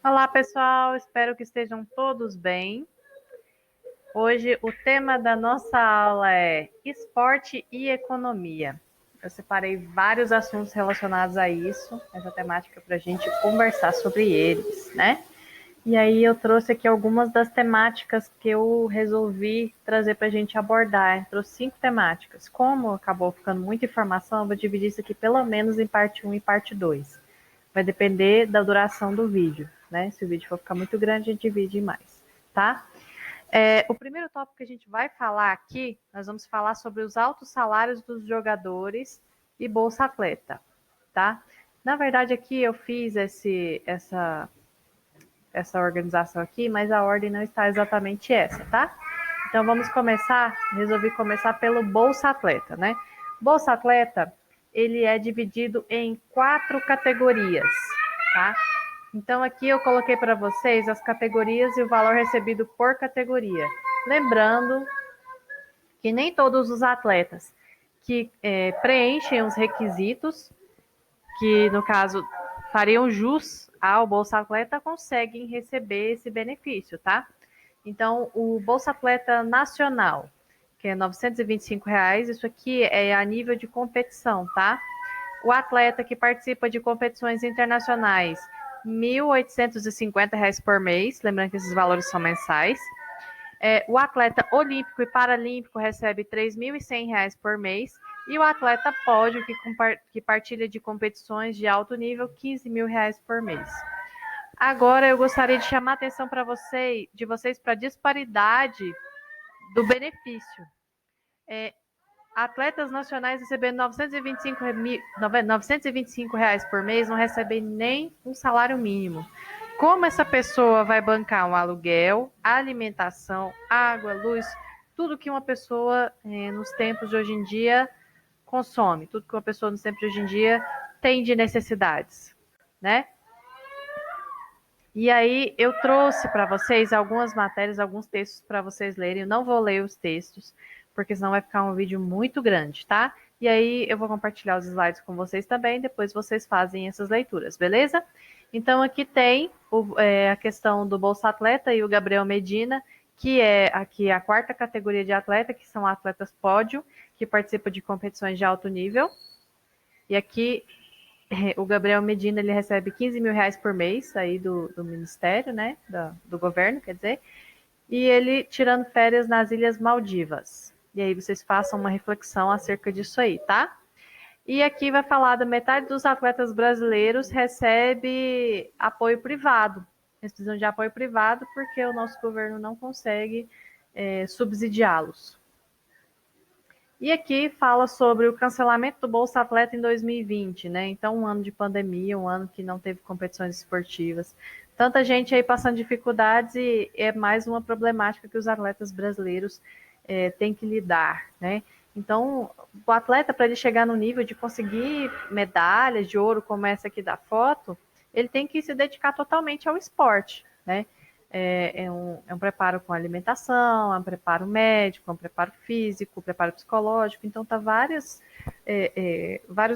Olá, pessoal, espero que estejam todos bem. Hoje o tema da nossa aula é esporte e economia. Eu separei vários assuntos relacionados a isso, essa temática, para a gente conversar sobre eles, né? E aí eu trouxe aqui algumas das temáticas que eu resolvi trazer para a gente abordar. Eu trouxe 5 temáticas. Como acabou ficando muita informação, eu vou dividir isso aqui pelo menos em parte 1 e parte 2. Vai depender da duração do vídeo, né? Se o vídeo for ficar muito grande, a gente divide em mais, tá? O primeiro tópico que a gente vai falar aqui, nós vamos falar sobre os altos salários dos jogadores e Bolsa Atleta, tá? Na verdade, aqui eu fiz essa organização aqui, mas a ordem não está exatamente essa, tá? Então vamos começar, resolvi começar pelo Bolsa Atleta, né? Bolsa Atleta, ele é dividido em 4 categorias, tá? Então aqui eu coloquei para vocês as categorias e o valor recebido por categoria. Lembrando que nem todos os atletas que preenchem os requisitos, que no caso fariam jus ao Bolsa Atleta, conseguem receber esse benefício, tá? Então, o Bolsa Atleta Nacional, que é R$ 925, isso aqui é a nível de competição, tá? O atleta que participa de competições internacionais, R$ 1.850 por mês, lembrando que esses valores são mensais. O atleta olímpico e paralímpico recebe R$ 3.100 por mês. E o atleta pódio, que partilha de competições de alto nível, R$ 15.000 por mês. Agora eu gostaria de chamar a atenção de vocês para a disparidade do benefício. Atletas nacionais recebendo R$ 925 por mês não recebem nem um salário mínimo. Como essa pessoa vai bancar um aluguel, alimentação, água, luz, tudo que uma pessoa nos tempos de hoje em dia consome, tudo que uma pessoa nos tempos de hoje em dia tem de necessidades, né? E aí eu trouxe para vocês algumas matérias, alguns textos para vocês lerem. Eu não vou ler os textos, porque senão vai ficar um vídeo muito grande, tá? E aí eu vou compartilhar os slides com vocês também, depois vocês fazem essas leituras, beleza? Então aqui tem a questão do Bolsa Atleta e o Gabriel Medina, que é aqui a 4ª categoria de atleta, que são atletas pódio, que participam de competições de alto nível. E aqui o Gabriel Medina, ele recebe R$ 15.000 por mês aí do Ministério, né, do governo, quer dizer, e ele tirando férias nas Ilhas Maldivas. E aí vocês façam uma reflexão acerca disso aí, tá? E aqui vai falar da metade dos atletas brasileiros recebe apoio privado. Eles precisam de apoio privado porque o nosso governo não consegue subsidiá-los. E aqui fala sobre o cancelamento do Bolsa Atleta em 2020, né? Então, um ano de pandemia, um ano que não teve competições esportivas. Tanta gente aí passando dificuldades e é mais uma problemática que os atletas brasileiros têm que lidar, né? Então, o atleta, para ele chegar no nível de conseguir medalhas de ouro, como essa aqui da foto, ele tem que se dedicar totalmente ao esporte, né? É um preparo com alimentação, é um preparo médico, é um preparo físico, um preparo psicológico. Então, tá vários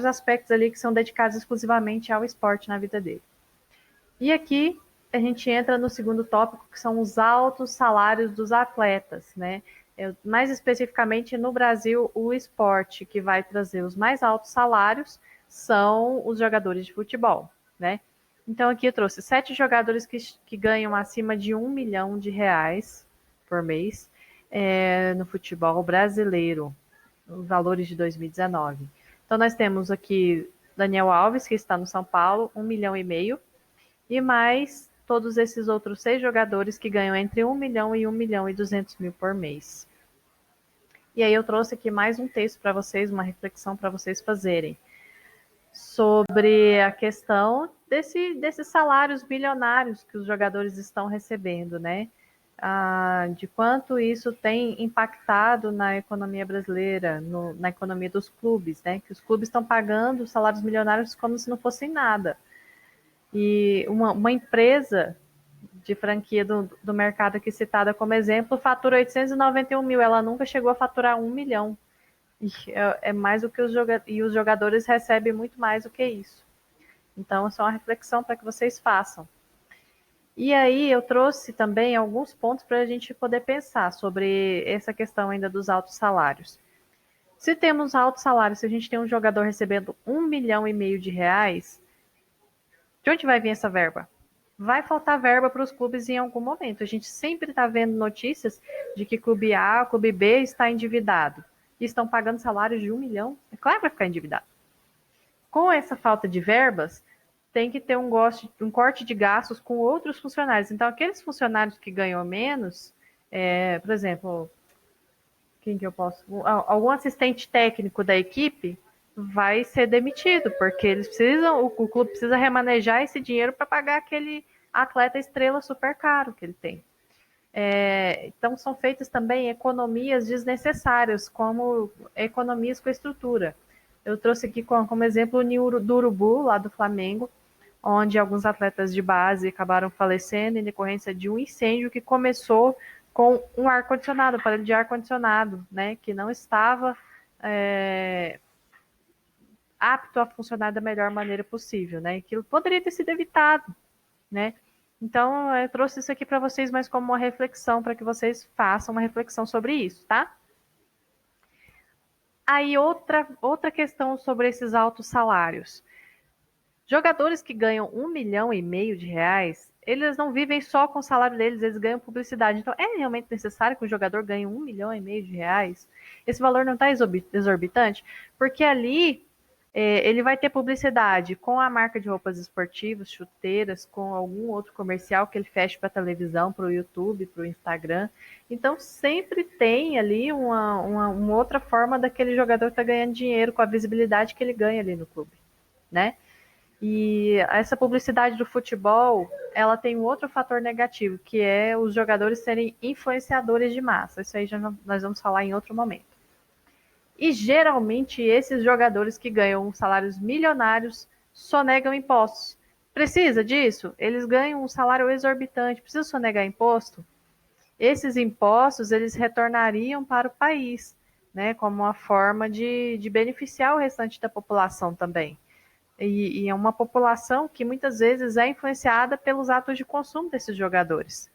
aspectos ali que são dedicados exclusivamente ao esporte na vida dele. E aqui a gente entra no segundo tópico, que são os altos salários dos atletas, né? Mais especificamente no Brasil, o esporte que vai trazer os mais altos salários são os jogadores de futebol, né? Então aqui eu trouxe 7 jogadores que ganham acima de R$ 1.000.000 por mês no futebol brasileiro, os valores de 2019. Então nós temos aqui Daniel Alves, que está no São Paulo, 1,5 milhão, e mais todos esses outros 6 jogadores que ganham entre 1 milhão e 1.200.000 por mês. E aí eu trouxe aqui mais um texto para vocês, uma reflexão para vocês fazerem sobre a questão desses salários bilionários que os jogadores estão recebendo, né? De quanto isso tem impactado na economia brasileira, na economia dos clubes, né? Que os clubes estão pagando salários milionários como se não fossem nada. E uma empresa de franquia do mercado aqui citada como exemplo fatura 891 mil, ela nunca chegou a faturar 1 milhão. E é mais do que os jogadores recebem muito mais do que isso. Então, é só uma reflexão para que vocês façam. E aí eu trouxe também alguns pontos para a gente poder pensar sobre essa questão ainda dos altos salários. Se temos altos salários, se a gente tem um jogador recebendo 1,5 milhão de reais, de onde vai vir essa verba? Vai faltar verba para os clubes em algum momento. A gente sempre está vendo notícias de que clube A, clube B está endividado e estão pagando salários de 1 milhão. É claro que vai ficar endividado. Com essa falta de verbas, tem que ter um corte de gastos com outros funcionários. Então, aqueles funcionários que ganham menos, por exemplo, quem que eu posso? Algum assistente técnico da equipe vai ser demitido, porque eles precisam, o clube precisa remanejar esse dinheiro para pagar aquele atleta estrela super caro que ele tem. Então, são feitas também economias desnecessárias, como economias com a estrutura. Eu trouxe aqui como exemplo o Ninho do Urubu, lá do Flamengo, onde alguns atletas de base acabaram falecendo em decorrência de um incêndio que começou com um ar-condicionado, um aparelho de ar-condicionado, né, que não estava apto a funcionar da melhor maneira possível, né, aquilo poderia ter sido evitado, né. Então, eu trouxe isso aqui para vocês, mas como uma reflexão, para que vocês façam uma reflexão sobre isso, tá? Aí, outra questão sobre esses altos salários. Jogadores que ganham 1,5 milhão de reais, eles não vivem só com o salário deles, eles ganham publicidade. Então, é realmente necessário que um jogador ganhe 1,5 milhão de reais? Esse valor não está exorbitante? Porque ali ele vai ter publicidade com a marca de roupas esportivas, chuteiras, com algum outro comercial que ele feche para a televisão, para o YouTube, para o Instagram. Então, sempre tem ali uma outra forma daquele jogador estar ganhando dinheiro com a visibilidade que ele ganha ali no clube, né? E essa publicidade do futebol, ela tem um outro fator negativo, que é os jogadores serem influenciadores de massa. Isso aí nós vamos falar em outro momento. E geralmente esses jogadores que ganham salários milionários sonegam impostos. Precisa disso? Eles ganham um salário exorbitante. Precisa sonegar imposto? Esses impostos eles retornariam para o país, né, como uma forma de beneficiar o restante da população também. E é uma população que muitas vezes é influenciada pelos atos de consumo desses jogadores.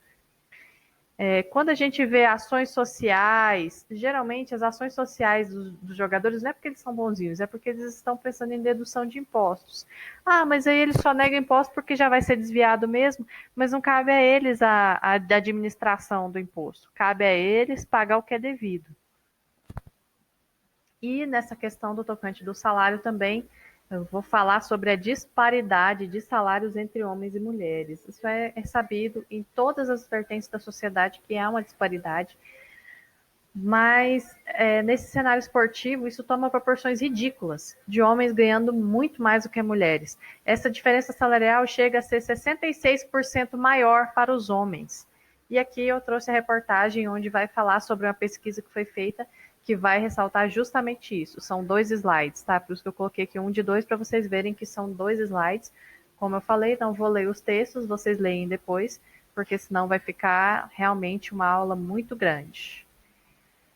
Quando a gente vê ações sociais, geralmente as ações sociais dos jogadores não é porque eles são bonzinhos, é porque eles estão pensando em dedução de impostos. Ah, mas aí eles só negam imposto porque já vai ser desviado mesmo, mas não cabe a eles a administração do imposto, cabe a eles pagar o que é devido. E nessa questão do tocante do salário também, eu vou falar sobre a disparidade de salários entre homens e mulheres. Isso é sabido em todas as vertentes da sociedade que há uma disparidade, mas nesse cenário esportivo isso toma proporções ridículas, de homens ganhando muito mais do que mulheres. Essa diferença salarial chega a ser 66% maior para os homens. E aqui eu trouxe a reportagem onde vai falar sobre uma pesquisa que foi feita que vai ressaltar justamente isso. São 2 slides, tá? Por isso que eu coloquei aqui um de 2 para vocês verem que são 2 slides. Como eu falei, não vou ler os textos, vocês leem depois, porque senão vai ficar realmente uma aula muito grande.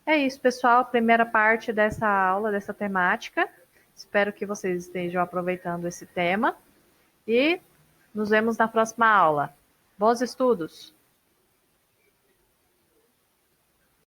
É isso, pessoal. Primeira parte dessa aula, dessa temática. Espero que vocês estejam aproveitando esse tema e nos vemos na próxima aula. Bons estudos!